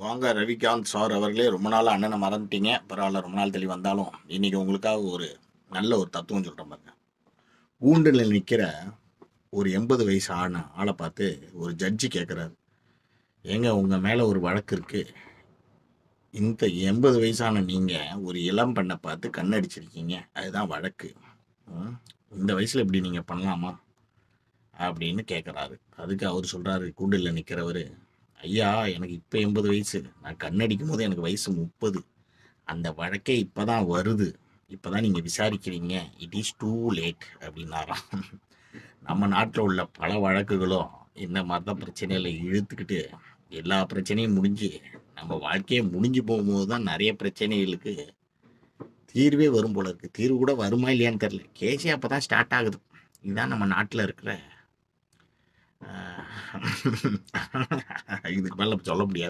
வாங்க ரவிகாந்த் சார் அவர்களே. ரொம்ப நாள் அண்ணனை மறந்துட்டீங்க, பரவாயில்ல. ரொம்ப நாள் தள்ளி வந்தாலும் இன்னைக்கு உங்களுக்காக ஒரு நல்ல ஒரு தத்துவம் சொல்கிறேன் பாருங்க. கூண்டில் நிற்கிற ஒரு 80 வயசு ஆளை பார்த்து ஒரு ஜட்ஜி கேட்குறாரு, ஏங்க உங்கள் மேலே ஒரு வழக்கு இருக்கு. இந்த 80 வயசான நீங்கள் ஒரு இளம் பெண்ணை பார்த்து கண்ணடிச்சிருக்கீங்க, அதுதான் வழக்கு. ம், இந்த வயசில் இப்படி நீங்கள் பண்ணலாமா அப்படின்னு கேட்குறாரு. அதுக்கு அவர் சொல்கிறாரு, கூண்டில் நிற்கிறவர், ஐயா எனக்கு இப்போ 80 வயசு, நான் கண்ணடிக்கும் போது எனக்கு வயசு 30. அந்த வழக்கே இப்பதான் வருது, இப்பதான் நீங்க விசாரிக்கிறீங்க, இட் இஸ் டூ லேட் அப்படின்னாராம். நம்ம நாட்டில் உள்ள பல வழக்குகளும் இந்த மாதிரி தான் பிரச்சனைகளை இழுத்துக்கிட்டு எல்லா பிரச்சனையும் முடிஞ்சு நம்ம வாழ்க்கையே முடிஞ்சு போகும்போது தான் நிறைய பிரச்சனைகளுக்கு தீர்வே வரும் போல இருக்கு. தீர்வு கூட வருமா இல்லையான்னு தெரியல, கேஸே அப்பதான் ஸ்டார்ட் ஆகுது. இதுதான் நம்ம நாட்டில் இருக்கிற இதுக்கு மேல சொல்ல முடியாது.